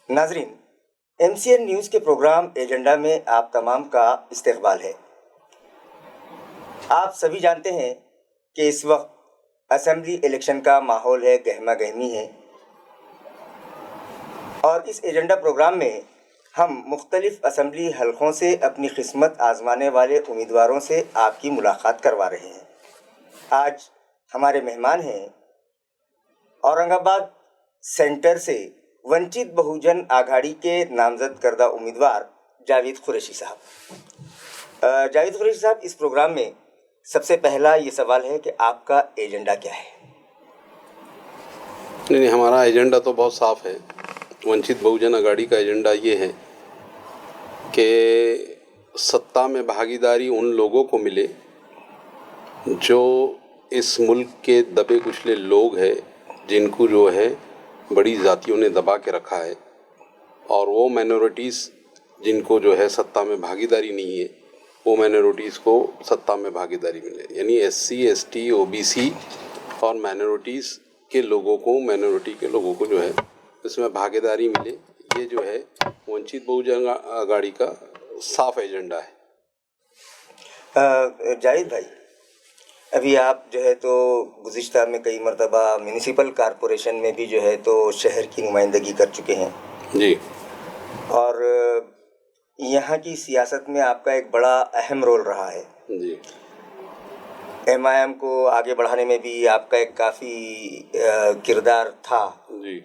नाजरीन, MCN news के programme agenda में आप तमाम का इस्तकबाल है। आप सभी जानते हैं कि इस वक्त असेंबली इलेक्शन का माहौल है, गहमा गहमी है, और इस एजेंडा प्रोग्राम में हम मुख्तलिफ असेंबली हलकों से अपनी किस्मत आजमाने वाले उम्मीदवारों से आपकी मुलाकात करवा रहे हैं। आज हमारे मेहमान हैं औरंगाबाद सेंटर से वंचित बहुजन आघाड़ी के नामजद करदा उम्मीदवार जावेद कुरैशी साहब। जावेद कुरैशी साहब, इस प्रोग्राम में सबसे पहला ये सवाल है कि आपका एजेंडा क्या है? नहीं, हमारा एजेंडा तो बहुत साफ है। वंचित बहुजन आघाड़ी का एजेंडा ये है कि सत्ता में भागीदारी उन लोगों को मिले जो इस मुल्क के दबे कुचले लोग हैं, जिनको जो है बड़ी जातियों ने दबा के रखा है, और वो माइनॉरिटीज़ जिनको जो है सत्ता में भागीदारी नहीं है, वो माइनॉरिटीज़ को सत्ता में भागीदारी मिले। यानी SC, ST, OBC और माइनॉरिटीज़ के लोगों को, माइनॉरिटी के लोगों को जो है इसमें भागीदारी मिले। ये जो है वंचित बहुजन आघाड़ी का साफ एजेंडा है। जावेद भाई, अभी आप जो है तो गुज़िश्ता में कई मरतबा म्यूनिसिपल कॉरपोरेशन में भी जो है तो शहर की नुमाइंदगी कर चुके हैं जी, और यहाँ की सियासत में आपका एक बड़ा अहम रोल रहा है जी। MIM को आगे बढ़ाने में भी आपका एक काफ़ी किरदार था जी।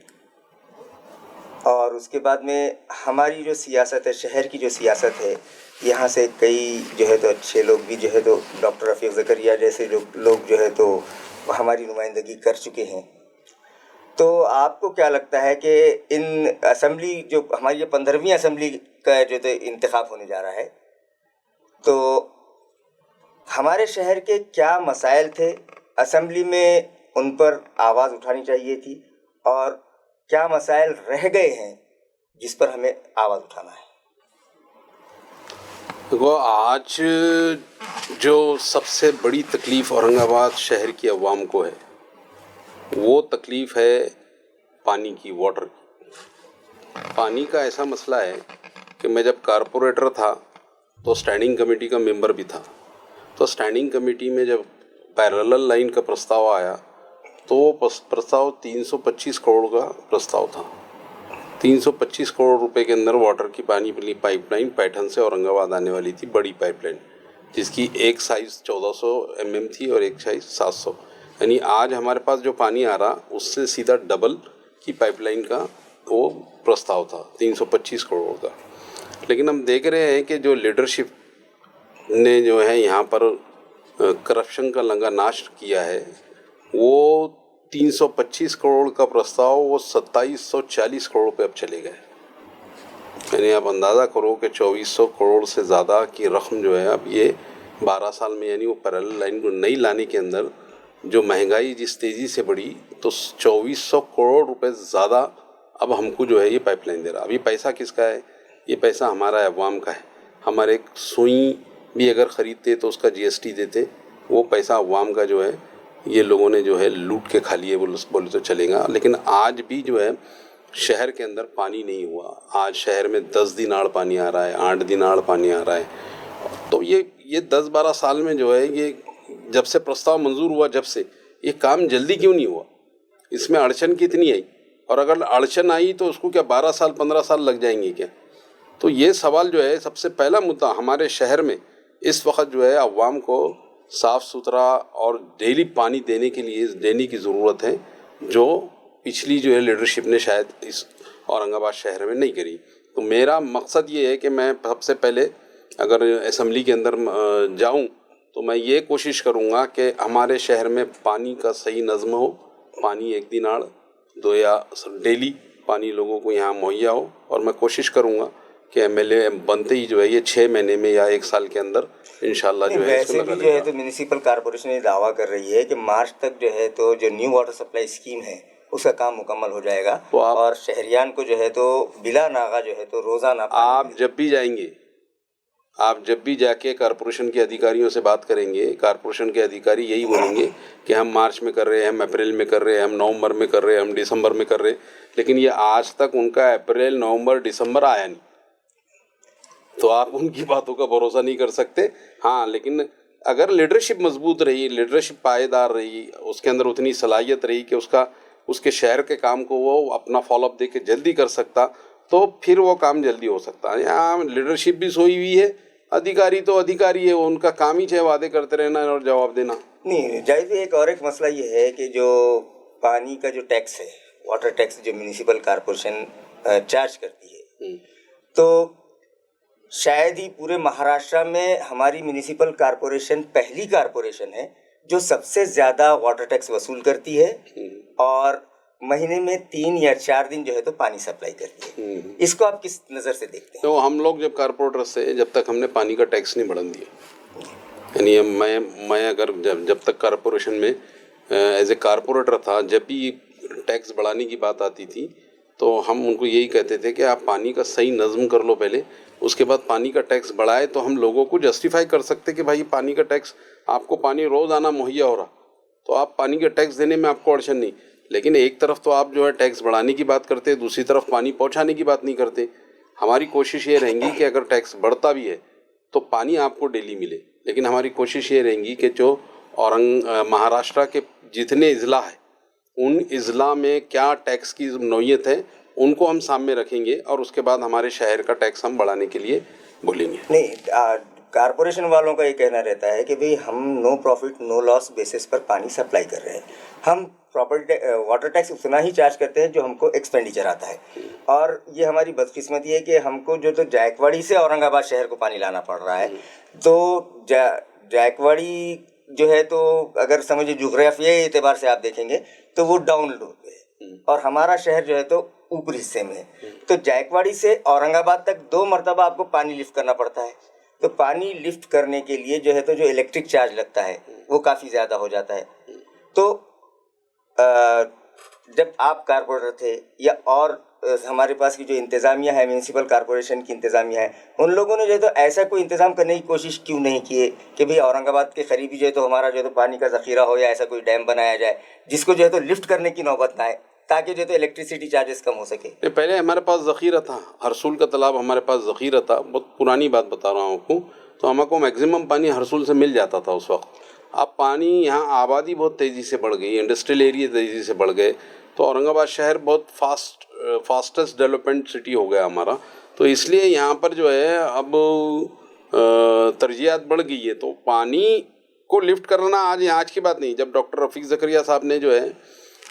और उसके बाद में हमारी जो सियासत है, शहर की जो सियासत है, यहाँ से कई जो है तो अच्छे लोग भी जो है तो डॉक्टर रफ़ीक ज़करिया जैसे लोग जो है तो हमारी नुमाइंदगी कर चुके हैं। तो आपको क्या लगता है कि इन असेंबली जो हमारी 15वीं असेंबली का जो तो इंतखाब होने जा रहा है, तो हमारे शहर के क्या मसाइल थे, असेंबली में उन पर आवाज़ उठानी चाहिए थी, और क्या मसाइल रह गए हैं जिस पर हमें आवाज़ उठाना है? देखो, आज जो सबसे बड़ी तकलीफ़ औरंगाबाद शहर की अवाम को है, वो तकलीफ़ है पानी की, वाटर की। पानी का ऐसा मसला है कि मैं जब कारपोरेटर था तो स्टैंडिंग कमेटी का मेंबर भी था। तो स्टैंडिंग कमेटी में जब पैरेलल लाइन का प्रस्ताव आया तो वो प्रस्ताव 325 करोड़ का प्रस्ताव था। 325 करोड़ रुपए के अंदर वाटर की पानी वाली पाइपलाइन पैठन से औरंगाबाद आने वाली थी, बड़ी पाइपलाइन, जिसकी एक साइज़ 1400 mm थी और एक साइज़ 700। यानी आज हमारे पास जो पानी आ रहा उससे सीधा डबल की पाइपलाइन का वो प्रस्ताव था, 325 करोड़ का। लेकिन हम देख रहे हैं कि जो लीडरशिप ने जो है यहाँ पर करप्शन का लंगा नाश किया है, वो 325 करोड़ का प्रस्ताव वो 2740 करोड़ पे अब चले गए। यानी आप अंदाज़ा करो कि 2400 करोड़ से ज़्यादा की रकम जो है अब ये 12 साल में, यानी वो पैरेलल लाइन को नहीं लाने के अंदर जो महंगाई जिस तेज़ी से बढ़ी, तो 2400 करोड़ रुपए ज़्यादा अब हमको जो है ये पाइपलाइन दे रहा। अब ये पैसा किसका है? ये पैसा हमारा अवाम का है। हमारे एक सुई भी अगर ख़रीदते तो उसका GST देते, वो पैसा अवाम का जो है ये लोगों ने जो है लूट के खा लिए बोले तो चलेगा। लेकिन आज भी जो है शहर के अंदर पानी नहीं हुआ। आज शहर में 10 दिन आड़ पानी आ रहा है, 8 दिन आड़ पानी आ रहा है। तो ये 10-12 साल में जो है, ये जब से प्रस्ताव मंजूर हुआ, जब से ये काम जल्दी क्यों नहीं हुआ? इसमें अड़चन कितनी आई? और अगर अड़चन आई तो उसको क्या 12 साल 15 साल लग जाएंगे क्या? तो ये सवाल जो है, सबसे पहला मुद्दा हमारे शहर में इस वक्त जो है अवाम को साफ़ सुथरा और डेली पानी देने के लिए देने की ज़रूरत है, जो पिछली जो है लीडरशिप ने शायद इस औरंगाबाद शहर में नहीं करी। तो मेरा मकसद ये है कि मैं सबसे पहले अगर असेंबली के अंदर जाऊं तो मैं ये कोशिश करूंगा कि हमारे शहर में पानी का सही नज़्म हो, पानी एक दिन आड़ दो या डेली पानी लोगों को यहाँ मुहैया हो। और मैं कोशिश करूंगा कि MLA बनते ही जो है ये 6 महीने में या 1 साल के अंदर इंशाल्लाह जो है वैसे भी जो है तो म्यूनिसिपल कॉरपोरेशन ये दावा कर रही है कि मार्च तक जो है तो जो न्यू वाटर सप्लाई स्कीम है उसका काम मुकम्मल हो जाएगा, तो और शहरियान को जो है तो बिला नागा जो है तो रोज़ाना आप जब भी जाएंगे, आप जब भी जाके कारपोरेशन के अधिकारियों से बात करेंगे, कारपोरेशन के अधिकारी यही बोलेंगे कि हम मार्च में कर रहे हैं, हम अप्रैल में कर रहे हैं, हम नवंबर में कर रहे हैं, हम दिसंबर में कर रहे हैं, लेकिन ये आज तक उनका अप्रैल, नवंबर, दिसंबर आया नहीं। तो आप उनकी बातों का भरोसा नहीं कर सकते। हाँ, लेकिन अगर लीडरशिप मजबूत रही, लीडरशिप पायेदार रही, उसके अंदर उतनी सलाहियत रही कि उसके शहर के काम को वो अपना फॉलोअप दे के जल्दी कर सकता, तो फिर वो काम जल्दी हो सकता है। यहाँ लीडरशिप भी सोई हुई है, अधिकारी तो अधिकारी है, उनका काम ही है वादे करते रहना और जवाब देना। नहीं, जाहिर है एक और एक मसला ये है कि जो पानी का जो टैक्स है, वाटर टैक्स जो म्यूनिसिपल कॉरपोरेशन चार्ज करती है, तो शायद ही पूरे महाराष्ट्र में हमारी म्यूनिसिपल कॉरपोरेशन पहली कॉरपोरेशन है जो सबसे ज़्यादा वाटर टैक्स वसूल करती है और महीने में 3 या 4 दिन जो है तो पानी सप्लाई करती है। इसको आप किस नज़र से देखते हैं? तो हम लोग जब कारपोरेटर से, जब तक हमने पानी का टैक्स नहीं बढ़ा दिया, यानी मैं अगर जब तक कारपोरेशन में एज ए कारपोरेटर था, जब भी टैक्स बढ़ाने की बात आती थी तो हम उनको यही कहते थे कि आप पानी का सही नज़म कर लो पहले, उसके बाद पानी का टैक्स बढ़ाए तो हम लोगों को जस्टिफाई कर सकते कि भाई पानी का टैक्स, आपको पानी रोज़ाना मुहैया हो रहा तो आप पानी का टैक्स देने में आपको अड़चन नहीं। लेकिन एक तरफ तो आप जो है टैक्स बढ़ाने की बात करते, दूसरी तरफ पानी पहुंचाने की बात नहीं करते। हमारी कोशिश ये रहेंगी कि अगर टैक्स बढ़ता भी है तो पानी आपको डेली मिले, लेकिन हमारी कोशिश ये रहेंगी कि जो महाराष्ट्र के जितने इज़ला है उन इज़ला में क्या टैक्स की नौयत है उनको हम सामने रखेंगे और उसके बाद हमारे शहर का टैक्स हम बढ़ाने के लिए बोलेंगे। नहीं, कारपोरेशन वालों का ये कहना रहता है कि भाई हम no profit no loss basis पर पानी सप्लाई कर रहे हैं, हम प्रॉपर्टी वाटर टैक्स उतना ही चार्ज करते हैं जो हमको एक्सपेंडिचर आता है। और ये हमारी बदकिस्मती है कि हमको जो तो जायकवाड़ी से औरंगाबाद शहर को पानी लाना पड़ रहा है, तो जायकवाड़ी जो है तो अगर समझिए जोग्राफियाई एतबार से आप देखेंगे तो वो डाउन लो पे है और हमारा शहर जो है तो ऊपरी हिस्से में है। तो जायकवाड़ी से औरंगाबाद तक 2 मरतबा आपको पानी लिफ्ट करना पड़ता है। तो पानी लिफ्ट करने के लिए जो है तो जो इलेक्ट्रिक चार्ज लगता है वो काफ़ी ज़्यादा हो जाता है। तो जब आप कारपोरेटर थे या और हमारे पास की जो इंतज़ामिया है, म्यूनिसिपल कॉरपोरेशन की इंतज़ामिया है, उन लोगों ने जो है तो ऐसा कोई इंतज़ाम करने की कोशिश क्यों नहीं किए कि भाई औरंगाबाद के करीबी जो है तो हमारा जो है तो पानी का ज़ख़ीरा हो या ऐसा कोई डैम बनाया जाए जिसको जो है तो लिफ्ट करने की नौबत ना आए, ताकि जो है तो इलेक्ट्रिसिटी चार्जेस कम हो सके। पहले हमारे पास ज़ख़ीरा था, हरसूल का तालाब हमारे पास ज़ख़ीरा था, बहुत पुरानी बात बता रहा हूँ आपको। तो हमको मैक्सिमम पानी हरसूल से मिल जाता था उस वक्त। अब पानी यहाँ आबादी बहुत तेज़ी से बढ़ गई, इंडस्ट्रियल एरिया तेज़ी से बढ़ गए, तो औरंगाबाद शहर बहुत फास्टेस्ट डेवलपमेंट सिटी हो गया हमारा। तो इसलिए यहाँ पर जो है अब तरजीहात बढ़ गई है। तो पानी को लिफ्ट करना आज की बात नहीं। जब डॉक्टर रफ़ीक ज़करिया साहब ने जो है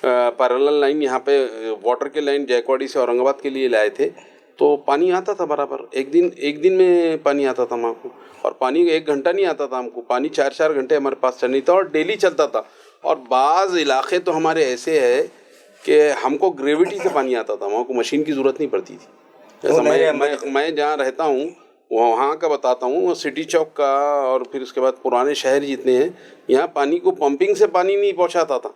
पैरेलल लाइन यहाँ पे वाटर के लाइन जायकवाड़ी से औरंगाबाद के लिए लाए थे तो पानी आता था बराबर, एक दिन में पानी आता था हमको। और पानी 1 घंटा नहीं आता था हमको, पानी 4-4 घंटे हमारे पास चल नहीं था और डेली चलता था। और बाज़ इलाके तो हमारे ऐसे है कि हमको ग्रेविटी से पानी आता था, वहाँ को मशीन की ज़रूरत नहीं पड़ती थी। जैसा मैं जहाँ रहता हूँ वहाँ का बताता हूँ, सिटी चौक का और फिर उसके बाद पुराने शहर जितने हैं, यहाँ पानी को पंपिंग से पानी नहीं पहुँचाता था।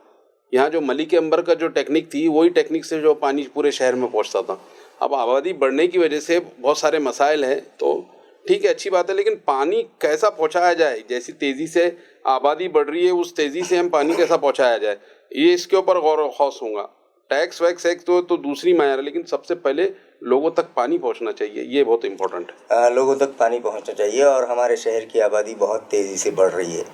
यहाँ जो मलिक अंबर का जो टेक्निक थी वही टेक्निक से जो पानी पूरे शहर में पहुँचता था। अब आबादी बढ़ने की वजह से बहुत सारे मसाइल हैं, तो ठीक है, अच्छी बात है, लेकिन पानी कैसा पहुँचाया जाए, जैसी तेज़ी से आबादी बढ़ रही है उस तेज़ी से हम पानी कैसा पहुँचाया जाए, ये इसके ऊपर गौर व खौस होगा। टैक्स वैक्स एक तो दूसरी मायर है, लेकिन सबसे पहले लोगों तक पानी पहुँचना चाहिए, ये बहुत इम्पोर्टेंट है। लोगों तक पानी पहुँचना चाहिए और हमारे शहर की आबादी बहुत तेज़ी से बढ़ रही है।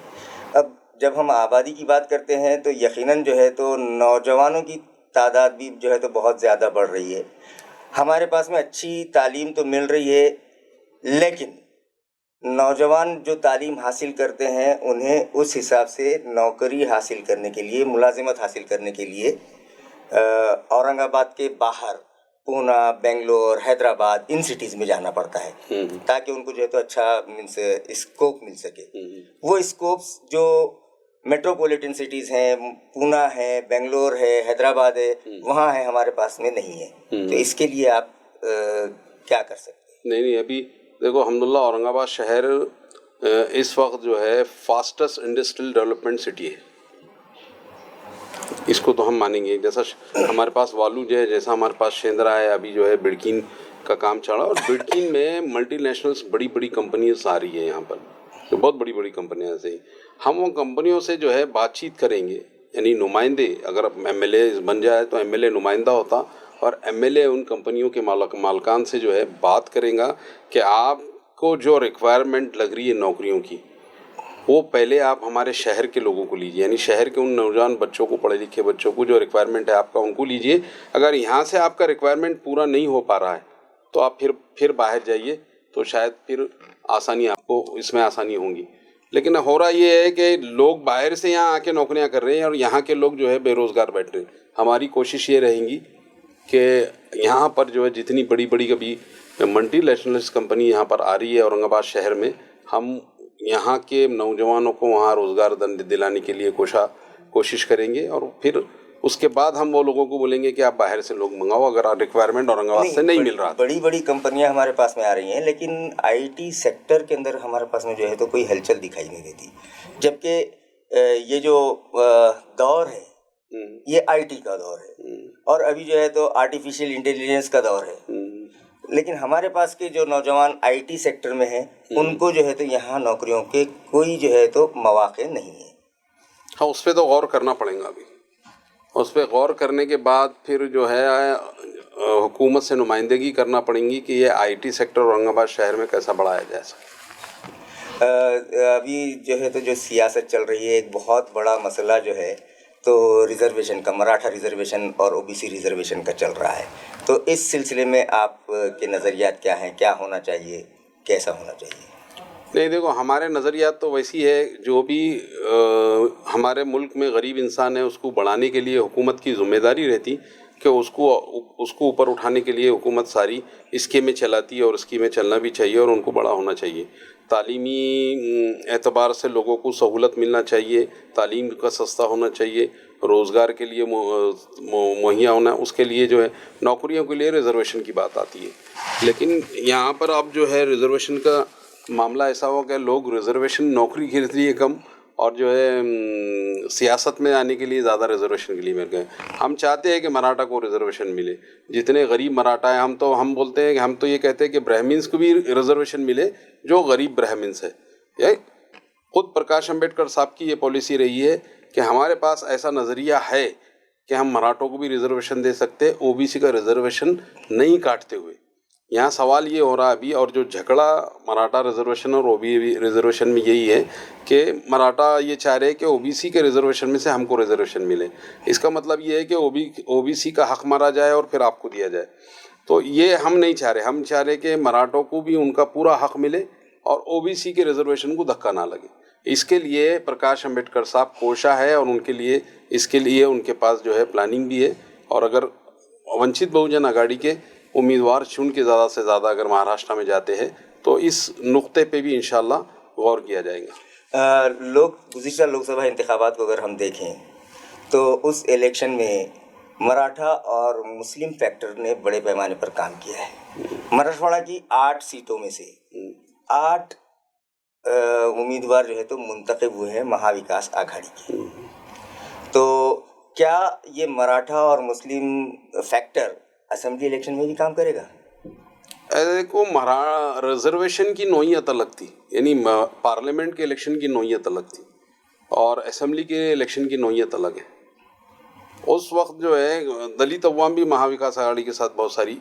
अब जब हम आबादी की बात करते हैं तो यकीनन जो है तो नौजवानों की तादाद भी जो है तो बहुत ज़्यादा बढ़ रही है। हमारे पास में अच्छी तालीम तो मिल रही है, लेकिन नौजवान जो तालीम हासिल करते हैं उन्हें उस हिसाब से नौकरी हासिल करने के लिए, मुलाजिमत हासिल करने के लिए औरंगाबाद के बाहर पूना, बेंगलोर, हैदराबाद, इन सिटीज़ में जाना पड़ता है ताकि उनको जो है तो अच्छा मीन्स स्कोप मिल सके। वो स्कोप्स जो मेट्रोपॉलिटन सिटीज़ हैं, पूना है, बेंगलोर है, हैदराबाद है, वहाँ है, हमारे पास में नहीं है। तो इसके लिए आप क्या कर सकते हैं? नहीं, अभी देखो अल्हम्दुलिल्लाह औरंगाबाद शहर इस वक्त जो है फास्टेस्ट इंडस्ट्रियल डेवलपमेंट सिटी है, इसको तो हम मानेंगे। जैसा हमारे पास वालू जो है, जैसा हमारे पास शेंद्रा है, अभी जो है बिड़कीन का काम चल रहा है। और बिडकीन में मल्टीनेशनल्स बड़ी बड़ी कंपनीज आ रही है यहाँ पर, जो बहुत बड़ी बड़ी कंपनियाँ से ही हम वो कंपनियों से जो है बातचीत करेंगे, यानी नुमाइंदे, अगर एमएलए बन जाए तो एमएलए नुमाइंदा होता और एमएलए उन कंपनियों के मालकान से जो है बात करेगा कि आपको जो रिक्वायरमेंट लग रही है नौकरियों की, वो पहले आप हमारे शहर के लोगों को लीजिए, यानी शहर के उन नौजवान बच्चों को, पढ़े लिखे बच्चों को, जो रिक्वायरमेंट है आपका उनको लीजिए। अगर यहाँ से आपका रिक्वायरमेंट पूरा नहीं हो पा रहा है तो आप फिर बाहर जाइए, तो शायद फिर आसानी, आपको इसमें आसानी होंगी। लेकिन हो रहा ये है कि लोग बाहर से यहाँ आके नौकरियाँ कर रहे हैं और यहाँ के लोग जो है बेरोज़गार बैठ रहे हैं। हमारी कोशिश ये रहेगी कि यहाँ पर जो है जितनी बड़ी बड़ी कभी मल्टीनेशनल्स कंपनी यहाँ पर आ रही है औरंगाबाद शहर में, हम यहाँ के नौजवानों को वहाँ रोज़गार दिलाने के लिए कोशिश करेंगे। और फिर उसके बाद हम वो लोगों को बोलेंगे कि आप बाहर से लोग मंगाओ, अगर रिक्वायरमेंट औरंगाबाद से नहीं मिल रहा। बड़ी बड़ी कंपनियां हमारे पास में आ रही हैं, लेकिन आईटी सेक्टर के अंदर हमारे पास में जो है तो कोई हलचल दिखाई नहीं देती। जबकि ये जो दौर है ये आईटी का दौर है और अभी जो है तो आर्टिफिशियल इंटेलिजेंस का दौर है। लेकिन हमारे पास के जो नौजवान आईटी सेक्टर में हैं उनको जो है तो यहाँ नौकरियों के कोई जो है तो मौके नहीं है। हाँ, उस पर तो गौर करना पड़ेगा अभी। उस पर गौर करने के बाद फिर जो है हुकूमत से नुमाइंदगी करना पड़ेगी कि ये आईटी सेक्टर औरंगाबाद शहर में कैसा बढ़ाया जा सके। अभी जो है तो जो सियासत चल रही है, एक बहुत बड़ा मसला जो है तो रिजर्वेशन का, मराठा रिजर्वेशन और ओबीसी रिजर्वेशन का चल रहा है। तो इस सिलसिले में आप के नज़रियात क्या हैं, क्या होना चाहिए, कैसा होना चाहिए? नहीं, देखो, हमारे नज़रियात तो वैसी है, जो भी हमारे मुल्क में गरीब इंसान है उसको बढ़ाने के लिए हुकूमत की ज़िम्मेदारी रहती कि उसको ऊपर उठाने के लिए हुकूमत सारी स्कीमें चलाती है और स्कीमें चलना भी चाहिए और उनको बड़ा होना चाहिए। तालीमी एतबार से लोगों को सहूलत मिलना चाहिए, तालीम का सस्ता होना चाहिए, रोज़गार के लिए मुहैया होना, उसके लिए जो है नौकरियों के लिए रिजर्वेशन की बात आती है। लेकिन यहाँ पर अब जो है रिजर्वेशन का मामला ऐसा हो कि लोग रिजर्वेशन नौकरी के लिए कम और जो है सियासत में आने के लिए ज़्यादा रिजर्वेशन के लिए मिल गए। हम चाहते हैं कि मराठा को रिजर्वेशन मिले, जितने गरीब मराठा हैं, हम बोलते हैं कि हम तो ये कहते हैं कि ब्राह्मण्स को भी रिजर्वेशन मिले, जो गरीब ब्राह्मण्स है। ये खुद प्रकाश अम्बेडकर साहब की ये पॉलिसी रही है कि हमारे पास ऐसा नज़रिया है कि हम मराठों को भी रिजर्वेशन दे सकते हैं, ओबीसी का रिजर्वेशन नहीं काटते हुए। यहाँ सवाल ये हो रहा है अभी, और जो झगड़ा मराठा रिजर्वेशन और ओबीसी रिजर्वेशन में यही है कि मराठा ये चाह रहे हैं कि ओबीसी के रिजर्वेशन में से हमको रिजर्वेशन मिले। इसका मतलब ये है कि ओबीसी का हक मारा जाए और फिर आपको दिया जाए। तो ये हम नहीं चाह रहे। हम चाह रहे कि मराठों को भी उनका पूरा हक मिले और ओबीसी के रिजर्वेशन को धक्का ना लगे। इसके लिए प्रकाश अम्बेडकर साहब कोशा है और इसके लिए उनके पास जो है प्लानिंग भी है। और अगर वंचित बहुजन आघाड़ी के उम्मीदवार चुन के ज़्यादा से ज़्यादा अगर महाराष्ट्र में जाते हैं तो इस नुक्ते पे भी इंशाल्लाह गौर किया जाएगा। गुज़िश्ता लोकसभा इंतखाबात को अगर हम देखें तो उस इलेक्शन में मराठा और मुस्लिम फैक्टर ने बड़े पैमाने पर काम किया है। मराठवाड़ा की 8 सीटों में से 8 उम्मीदवार जो है तो मुंतखब हुए हैं महाविकास आघाड़ी के। तो क्या ये मराठा और मुस्लिम फैक्टर असेंबली इलेक्शन में भी काम करेगा? देखो, रिजर्वेशन की नौइयत अलग थी, यानी पार्लियामेंट के इलेक्शन की नौइयत अलग थी और असेंबली के इलेक्शन की नौइयत अलग है। उस वक्त जो है दलित अवाम भी महाविकास आघाड़ी के साथ बहुत सारी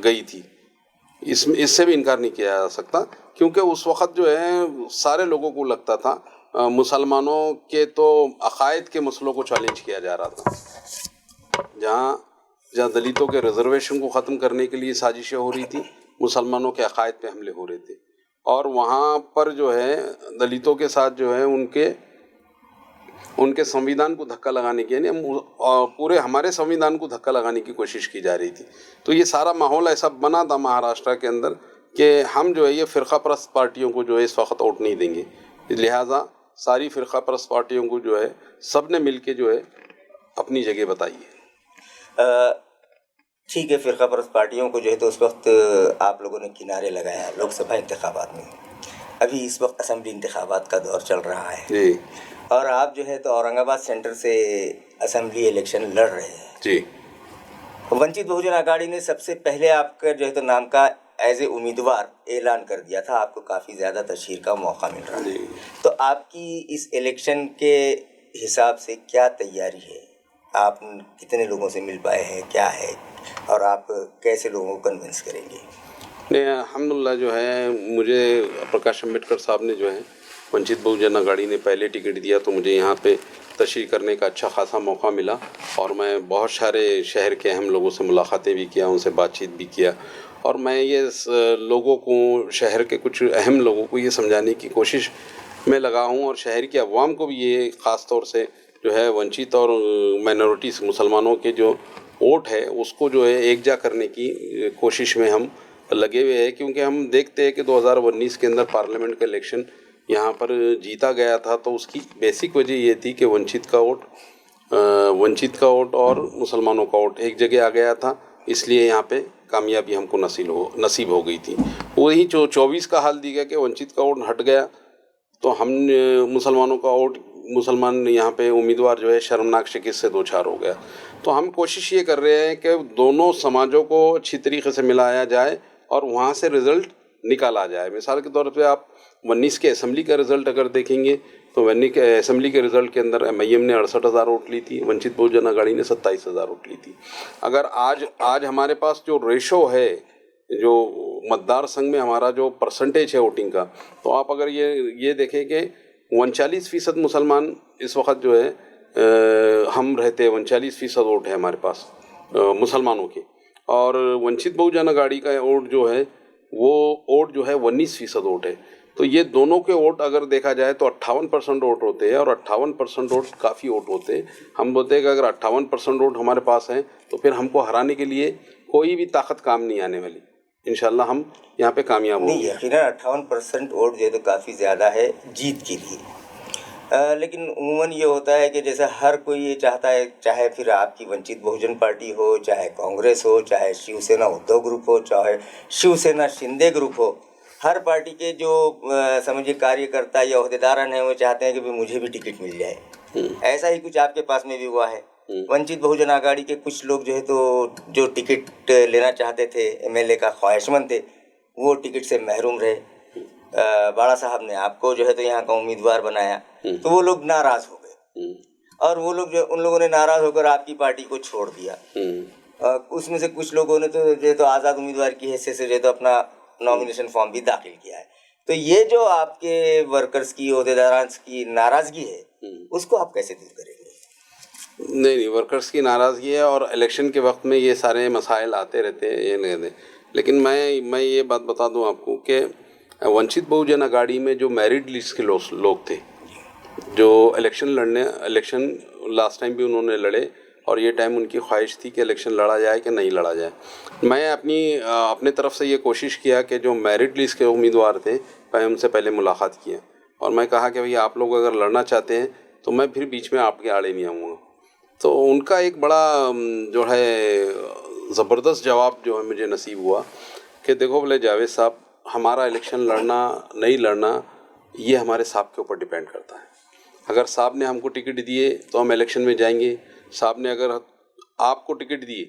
गई थी, इससे भी इनकार नहीं किया जा सकता, क्योंकि उस वक्त जो है सारे लोगों को लगता था मुसलमानों के तो अकायद के मसलों को चैलेंज किया जा रहा था। जहाँ दलितों के रिजर्वेशन को ख़त्म करने के लिए साजिशें हो रही थी, मुसलमानों के अकायद पे हमले हो रहे थे। और वहाँ पर जो है दलितों के साथ जो है उनके संविधान को धक्का लगाने की, यानी पूरे हमारे संविधान को धक्का लगाने की कोशिश की जा रही थी। तो ये सारा माहौल ऐसा बना था महाराष्ट्र के अंदर कि हम जो है ये फ़िरका परस्त पार्टियों को जो है इस वक्त वोट नहीं देंगे। लिहाजा सारी फ़िरका परस्त पार्टियों को जो है सब ने मिल के जो है अपनी जगह बताई है। ठीक है, फ़िरका परस्त पार्टियों को जो है तो उस वक्त आप लोगों ने किनारे लगाया लोकसभा इंतखाबात में। अभी इस वक्त असेंबली इंतखाबात का दौर चल रहा है जी, और आप जो है तो औरंगाबाद सेंटर से असेंबली इलेक्शन लड़ रहे हैं जी। वंचित बहुजन अघाड़ी ने सबसे पहले आपका जो है तो नाम का एज ए उम्मीदवार ऐलान कर दिया था, आपको काफ़ी ज़्यादा तशहीर का मौका मिल रहा है। तो आपकी इस इलेक्शन के हिसाब से क्या तैयारी है? आप कितने लोगों से मिल पाए हैं, क्या है, और आप कैसे लोगों को कन्विंस करेंगे? नहीं, अल्हम्दुलिल्लाह जो है मुझे प्रकाश अम्बेडकर साहब ने जो है वंचित बहुजन अघाड़ी ने पहले टिकट दिया तो मुझे यहाँ पे तशरीह करने का अच्छा खासा मौका मिला और मैं बहुत सारे शहर के अहम लोगों से मुलाकातें भी किया, उनसे बातचीत भी किया और मैं ये लोगों को, शहर के कुछ अहम लोगों को ये समझाने की कोशिश में लगा हूँ और शहर की अवाम को भी ये ख़ास तौर से जो है वंचित और माइनॉरिटीज़ मुसलमानों के जो वोट है उसको जो है एकजा करने की कोशिश में हम लगे हुए हैं, क्योंकि हम देखते हैं कि 2019 के अंदर पार्लियामेंट का इलेक्शन यहाँ पर जीता गया था तो उसकी बेसिक वजह ये थी कि वंचित का वोट और मुसलमानों का वोट एक जगह आ गया था, इसलिए यहाँ पे कामयाबी हमको नसीब हो गई थी। वही जो 24 का हाल दी गया कि वंचित का वोट हट गया तो हम मुसलमानों का वोट, मुसलमान यहाँ पे उम्मीदवार जो है शर्मनाक शिकस्त से दो चार हो गया। तो हम कोशिश ये कर रहे हैं कि दोनों समाजों को अच्छी तरीके से मिलाया जाए और वहाँ से रिज़ल्ट निकाला जाए। मिसाल के तौर पे आप 19 के असम्बली का रिज़ल्ट अगर देखेंगे तो 19 के असम्बली के रिज़ल्ट के अंदर MIM ने 68,000 वोट ली थी, वंचित बहुजन अघाड़ी ने 27,000 वोट ली थी। अगर आज हमारे पास जो रेशो है, जो मतदार संघ में हमारा जो परसेंटेज है वोटिंग का, तो आप अगर ये देखें कि 39% मुसलमान इस वक्त जो है हम रहते हैं, 39% वोट है हमारे पास मुसलमानों के, और वंचित बहुजन अघाड़ी का वोट जो है वो वोट जो है 19% वोट है। तो ये दोनों के वोट अगर देखा जाए तो 58% वोट होते हैं और 58% वोट काफ़ी वोट होते हैं। हम बोलते हैं कि अगर 58% वोट हमारे पास हैं तो फिर हमको हराने के लिए कोई भी ताकत काम नहीं आने वाली। इंशाल्लाह हम यहाँ पे कामयाब होंगे। नहीं, यकीनन 58% वोट जो है तो काफ़ी ज़्यादा है जीत के लिए। लेकिन उमूमन ये होता है कि जैसे हर कोई ये चाहता है, चाहे फिर आपकी वंचित बहुजन पार्टी हो, चाहे कांग्रेस हो, चाहे शिवसेना उद्धव ग्रुप हो, चाहे शिवसेना शिंदे ग्रुप हो, हर पार्टी के जो समझिए कार्यकर्ता या ओहदेदारन हैं वो चाहते हैं कि भाई मुझे भी टिकट मिल जाए। ऐसा ही कुछ आपके पास में भी हुआ है। वंचित बहुजन अघाड़ी के कुछ लोग जो है तो जो टिकट लेना चाहते थे, MLA का ख्वाहिशमंद थे, वो टिकट से महरूम रहे। बाड़ा साहब ने आपको जो है तो यहाँ का उम्मीदवार बनाया तो वो लोग नाराज़ हो गए और वो लोग जो, उन लोगों ने नाराज़ होकर आपकी पार्टी को छोड़ दिया। उसमें से कुछ लोगों ने तो जो है तो आज़ाद उम्मीदवार की हैसियत से जो है तो अपना नॉमिनेशन फॉर्म भी दाखिल किया है। तो ये जो आपके वर्कर्स की, ओहदेदारान की नाराज़गी है, उसको आप कैसे दूर करेंगे? नहीं, वर्कर्स की नाराज़गी है और इलेक्शन के वक्त में ये सारे मसाइल आते रहते हैं, ये नहीं रहते। लेकिन मैं ये बात बता दूं आपको कि वंचित बहुजन अघाड़ी में जो मेरिट लिस्ट के लोग थे, जो इलेक्शन लास्ट टाइम भी उन्होंने लड़े और ये टाइम उनकी ख्वाहिश थी कि इलेक्शन लड़ा जाए कि नहीं लड़ा जाए। मैं अपने तरफ से ये कोशिश किया कि जो मेरिट लिस्ट के उम्मीदवार थे मैं उनसे पहले मुलाकात किया और मैं कहा कि भाई आप लोग अगर लड़ना चाहते हैं तो मैं फिर बीच में आपके आड़े नहीं आऊँगा। तो उनका एक बड़ा जो है ज़बरदस्त जवाब जो है मुझे नसीब हुआ कि देखो बोले जावेद साहब, हमारा इलेक्शन लड़ना नहीं लड़ना ये हमारे साहब के ऊपर डिपेंड करता है। अगर साहब ने हमको टिकट दिए तो हम इलेक्शन में जाएंगे, साहब ने अगर आपको टिकट दिए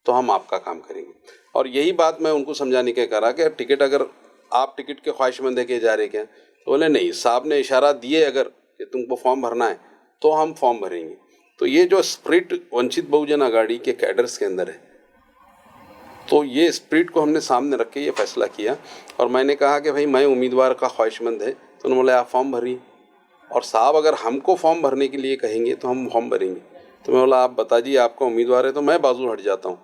तो हम आपका काम करेंगे। और यही बात मैं उनको समझाने के करा कि टिकट, अगर आप टिकट के ख्वाहिशमंद है के जा रहे क्या, तो बोले नहीं, साहब ने इशारा दिए अगर कि तुमको फॉर्म भरना है तो हम फॉर्म भरेंगे। तो ये जो स्पिरिट वंचित बहुजन अघाड़ी के कैडर्स के अंदर है, तो ये स्पिरिट को हमने सामने रख के ये फैसला किया और मैंने कहा कि भाई मैं उम्मीदवार का ख्वाहिशमंद है, तो उन्होंने बोला आप फॉर्म भरिए और साहब अगर हमको फॉर्म भरने के लिए कहेंगे तो हम फॉर्म भरेंगे। तो मैं बोला आप बता दीजिए आपका उम्मीदवार है तो मैं बाजू हट जाता हूँ।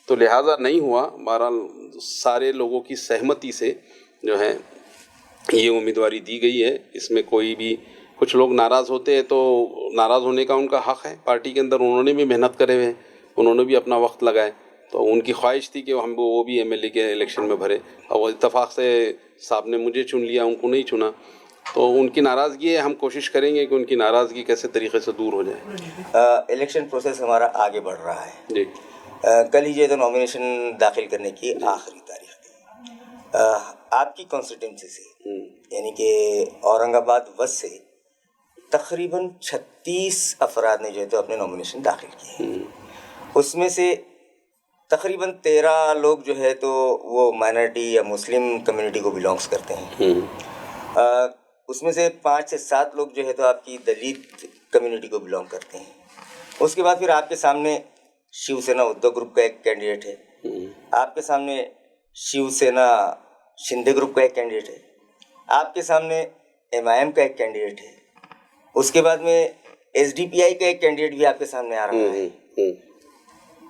तो लिहाजा नहीं हुआ, बहरहाल सारे लोगों की सहमति से जो है ये उम्मीदवारी दी गई है। इसमें कोई भी, कुछ लोग नाराज़ होते हैं तो नाराज़ होने का उनका हक़ है, पार्टी के अंदर उन्होंने भी मेहनत करे हुए, उन्होंने भी अपना वक्त लगाए, तो उनकी ख्वाहिश थी कि हम वो भी MLA के इलेक्शन में भरे और इत्तेफाक से साहब ने मुझे चुन लिया, उनको नहीं चुना। तो उनकी नाराज़गी है, हम कोशिश करेंगे कि उनकी नाराज़गी कैसे तरीके से दूर हो जाए। इलेक्शन प्रोसेस हमारा आगे बढ़ रहा है जी। कल ही जो है तो नॉमिनेशन दाखिल करने की आखिरी तारीख थी। आपकी कॉन्स्टिट्यूंसी से यानी कि औरंगाबाद वस्ट से तकरीबन 36 अफराद ने जो है तो अपने नॉमिनेशन दाखिल किए। उसमें से तकरीबन 13 लोग जो है तो वो माइनॉरिटी या मुस्लिम कम्युनिटी को बिलोंग्स करते हैं। उसमें से 5 से 7 लोग जो है तो आपकी दलित कम्युनिटी को बिलोंग करते हैं। उसके बाद फिर आपके सामने शिवसेना उद्धव ग्रुप का एक कैंडिडेट है, आपके सामने शिवसेना शिंदे ग्रुप का एक कैंडिडेट है, आपके सामने MIM का एक कैंडिडेट है, उसके बाद में SDPI का एक कैंडिडेट भी आपके सामने आ रहा है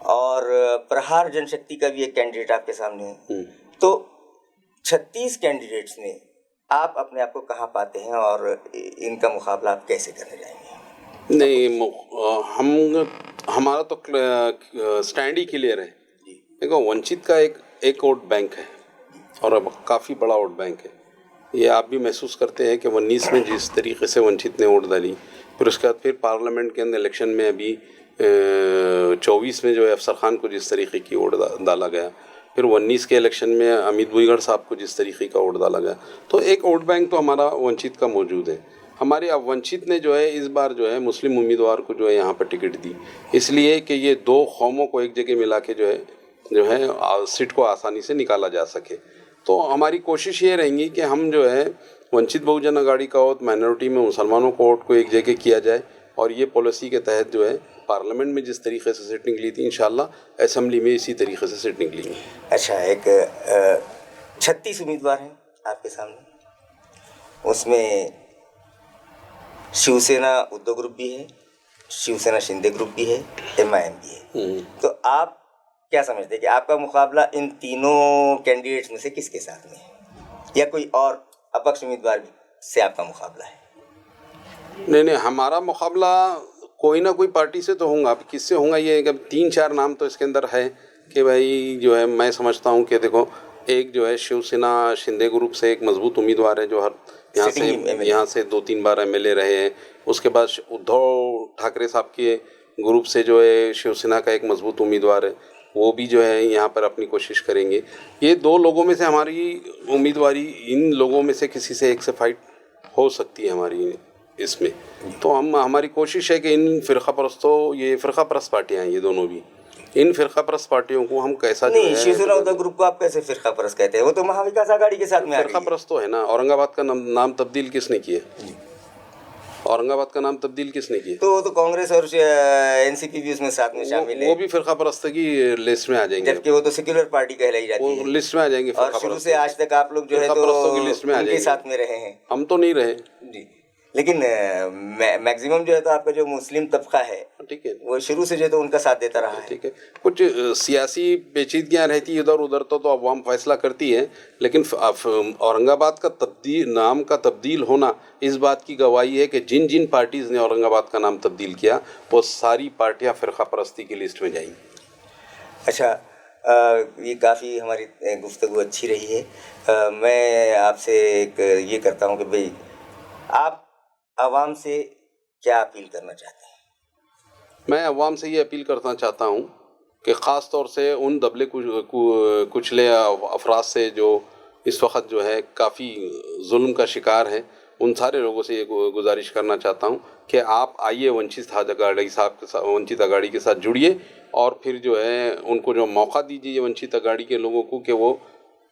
और प्रहार जनशक्ति का भी एक कैंडिडेट आपके सामने है। तो 36 कैंडिडेट्स में आप अपने आप को कहाँ पाते हैं और इनका मुकाबला आप कैसे करने जाएंगे? नहीं, हमारा तो स्टैंड ही क्लियर है। देखो, वंचित का एक वोट बैंक है और अब काफ़ी बड़ा वोट बैंक है। ये आप भी महसूस करते हैं कि 19 में जिस तरीके से वंचित ने वोट डाली, फिर उसके बाद फिर पार्लियामेंट के अंदर इलेक्शन में अभी 24 में जो है अफसर खान को जिस तरीके की वोट डाला गया, फिर 19 के इलेक्शन में अमित भुईगढ़ साहब को जिस तरीके का वोट डाला गया, तो एक वोट बैंक तो हमारा वंचित का मौजूद है। हमारे अब वंचित ने जो है इस बार जो है मुस्लिम उम्मीदवार को जो है यहाँ पर टिकट दी, इसलिए कि ये दो कौमों को एक जगह मिला के जो है सीट को आसानी से निकाला जा सके। तो हमारी कोशिश ये रहेंगी कि हम जो है वंचित बहुजन अघाड़ी का वोट माइनॉरिटी में मुसलमानों को वोट को एक जगह किया जाए और ये पॉलिसी के तहत जो है पार्लियामेंट में जिस तरीके से सीट निकली थी इंशाल्लाह असेंबली में इसी तरीके से सीट निकलेंगी। अच्छा, एक 36 उम्मीदवार हैं आपके सामने, उसमें शिवसेना उद्धव ग्रुप भी है, शिवसेना शिंदे ग्रुप भी है, MIM भी है। तो आप क्या समझते हैं कि आपका मुकाबला इन तीनों कैंडिडेट्स में से किसके साथ में है, या कोई और अपक्ष उम्मीदवार से आपका मुकाबला है? नहीं, हमारा मुकाबला कोई ना कोई पार्टी से तो होगा। अब किससे होगा ये 3-4 नाम तो इसके अंदर है कि भाई जो है मैं समझता हूँ कि देखो, एक जो है शिवसेना शिंदे ग्रुप से एक मजबूत उम्मीदवार है जो हर यहाँ से 2-3 बार MLA रहे हैं। उसके बाद उद्धव ठाकरे साहब के ग्रुप से जो है शिवसेना का एक मजबूत उम्मीदवार है, वो भी जो है यहाँ पर अपनी कोशिश करेंगे। ये 2 लोगों में से हमारी उम्मीदवारी, इन लोगों में से किसी से एक से फाइट हो सकती है हमारी इसमें। तो हमारी कोशिश है कि इन ये फ़िरका परस्त पार्टियाँ हैं, ये दोनों भी, इन फ़िरका परस्त पार्टियों को हम कैसा नहीं, शिवसेना उद्धव ग्रुप को आप कैसे फ़िरका परस्त कहते हैं? वो तो महाविकास आघाड़ी के साथ में आ गई। फ़िरका परस्त तो है ना। औरंगाबाद का नाम तब्दील किसने किया? औरंगाबाद का नाम तब्दील किसने किया? तो कांग्रेस और NCP भी उसमें साथ में शामिल है। वो भी फ़िरका परस्त की लिस्ट में आ जाएंगे, जबकि वो तो सेक्युलर पार्टी कहलाई जाती है। वो लिस्ट में आ जाएंगे। और शुरू से आज तक आप लोग जो है तो की लिस्ट में आ उनके साथ में रहे हैं। हम तो नहीं रहे जी, लेकिन मैक्सिमम जो है तो आपका जो मुस्लिम तबका है, ठीक है, वो शुरू से जो है तो उनका साथ देता रहा है। ठीक है, कुछ सियासी पेचीदगियाँ रहती है इधर उधर, तो अवाम फैसला करती है, लेकिन औरंगाबाद का नाम का तब्दील होना इस बात की गवाही है कि जिन जिन पार्टीज़ ने औरंगाबाद का नाम तब्दील किया वो सारी पार्टियाँ फ़िरका परस्ती की लिस्ट में जाएंगी। अच्छा, ये काफ़ी हमारी गुफ्तगू अच्छी रही है। मैं आपसे एक ये करता हूँ कि भाई आप आवाम से क्या अपील करना चाहते हैं? मैं आवाम से ये अपील करना चाहता हूँ कि ख़ास तौर से उन दबले कुचले अफराद से जो इस वक्त जो है काफ़ी जुल्म का शिकार हैं, उन सारे लोगों से ये गुजारिश करना चाहता हूँ कि आप आइए वंचित अघाड़ी के साथ जुड़िए और फिर जो है उनको जो मौका दीजिए वंचित अघाड़ी के लोगों को कि वो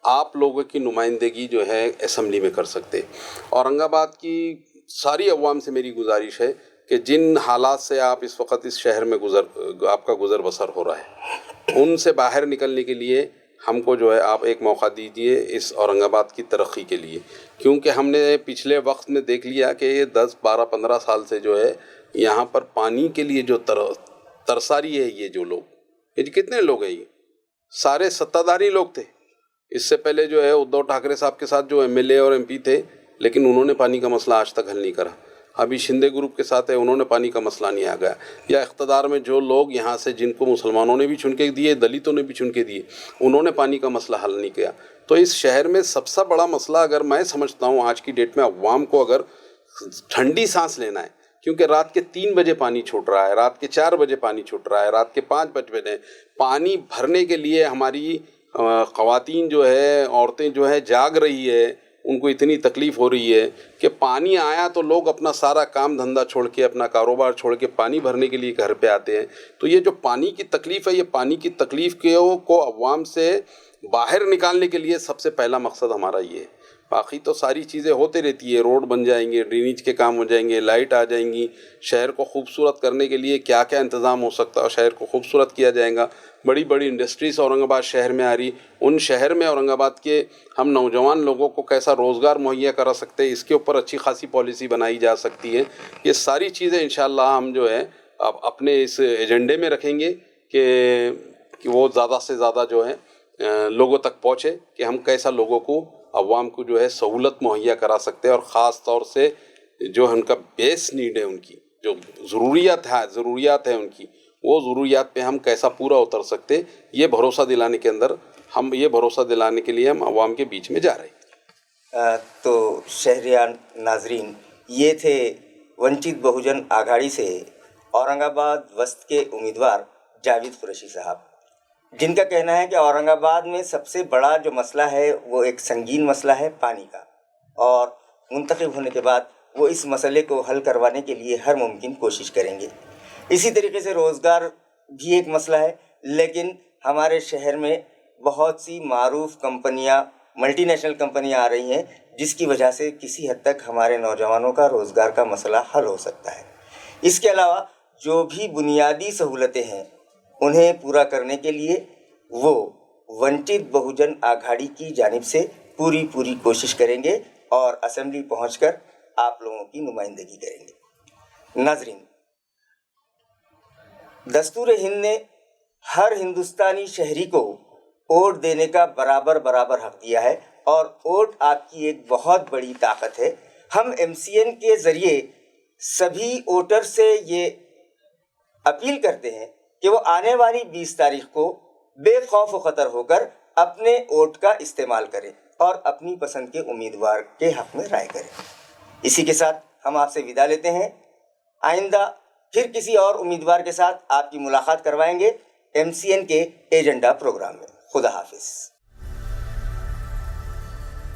आप लोगों की नुमाइंदगी जो है असेंबली में कर सकते। औरंगाबाद की सारी अवाम से मेरी गुजारिश है कि जिन हालात से आप इस वक्त इस शहर में आपका गुज़र बसर हो रहा है, उनसे बाहर निकलने के लिए हमको जो है आप एक मौका दीजिए इस औरंगाबाद की तरक्की के लिए। क्योंकि हमने पिछले वक्त में देख लिया कि ये 10, 12, 15 साल से जो है यहाँ पर पानी के लिए जो तरसारी है, ये जो लोग, ये कितने लोग हैं, ये सारे सत्ताधारी लोग थे। इससे पहले जो है उद्धव ठाकरे साहब के साथ जो MLA और MP थे, लेकिन उन्होंने पानी का मसला आज तक हल नहीं करा। अभी शिंदे ग्रुप के साथ है, उन्होंने पानी का मसला नहीं आ गया। या इक़्तिदार में जो लोग यहाँ से, जिनको मुसलमानों ने भी चुन के दिए, दलितों ने भी चुन के दिए, उन्होंने पानी का मसला हल नहीं किया। तो इस शहर में सबसे बड़ा मसला, अगर मैं समझता हूँ आज की डेट में अवाम को अगर ठंडी सांस लेना है, क्योंकि रात के 3 बजे पानी छूट रहा है, रात के 4 बजे पानी छूट रहा है, रात के 5 बजे पानी भरने के लिए हमारी ख़वातीन जो है, औरतें जो है जाग रही है, उनको इतनी तकलीफ़ हो रही है कि पानी आया तो लोग अपना सारा काम धंधा छोड़ के, अपना कारोबार छोड़ के पानी भरने के लिए घर पे आते हैं। तो ये जो पानी की तकलीफ़ है, ये पानी की तकलीफ़ को अवाम से बाहर निकालने के लिए सबसे पहला मकसद हमारा ये है। बाकी तो सारी चीज़ें होती रहती है, रोड बन जाएंगे, ड्रेनेज के काम हो जाएंगे, लाइट आ जाएंगी, शहर को खूबसूरत करने के लिए क्या क्या इंतज़ाम हो सकता है, शहर को खूबसूरत किया जाएगा। बड़ी बड़ी इंडस्ट्रीज़ औरंगाबाद शहर में आ रही, उन शहर में औरंगाबाद के हम नौजवान लोगों को कैसा रोज़गार मुहैया करा सकते हैं, इसके ऊपर अच्छी खासी पॉलिसी बनाई जा सकती है। ये सारी चीज़ें इंशाअल्लाह हम जो है अब अपने इस एजेंडे में रखेंगे कि वो ज़्यादा से ज़्यादा जो है लोगों तक पहुँचे, कि हम कैसा लोगों को, अवाम को जो है सहूलत मुहैया करा सकते हैं। और ख़ास तौर से जो उनका बेस नीड है, उनकी जो ज़रूरियात है उनकी, वो ज़रूरियात पे हम कैसा पूरा उतर सकते, ये भरोसा दिलाने के अंदर हम, ये भरोसा दिलाने के लिए हम अवाम के बीच में जा रहे हैं। तो शहरियान नाजरीन, ये थे वंचित बहुजन आघाड़ी से औरंगाबाद वस्त के उम्मीदवार जावेद कुरैशी साहब, जिनका कहना है कि औरंगाबाद में सबसे बड़ा जो मसला है वो एक संगीन मसला है पानी का, और मुंतखब होने के बाद वो इस मसले को हल करवाने के लिए हर मुमकिन कोशिश करेंगे। इसी तरीके से रोज़गार भी एक मसला है, लेकिन हमारे शहर में बहुत सी मारूफ कंपनियां, मल्टीनेशनल कंपनियां आ रही हैं, जिसकी वजह से किसी हद तक हमारे नौजवानों का रोज़गार का मसला हल हो सकता है। इसके अलावा जो भी बुनियादी सहूलतें हैं उन्हें पूरा करने के लिए वो वंचित बहुजन आघाड़ी की जानिब से पूरी कोशिश करेंगे और असेंबली पहुंचकर आप लोगों की नुमाइंदगी करेंगे। नाजरीन, दस्तूर हिंद ने हर हिंदुस्तानी शहरी को वोट देने का बराबर हक दिया है, और वोट आपकी एक बहुत बड़ी ताकत है। हम MCN के ज़रिए सभी वोटर से ये अपील करते हैं कि वो आने वाली 20 तारीख को बेखौफ व ख़तर होकर अपने वोट का इस्तेमाल करें और अपनी पसंद के उम्मीदवार के हक़ में राय करें। इसी के साथ हम आपसे विदा लेते हैं। आइंदा फिर किसी और उम्मीदवार के साथ आपकी मुलाकात करवाएंगे MCN के एजेंडा प्रोग्राम में। खुदा हाफिज़।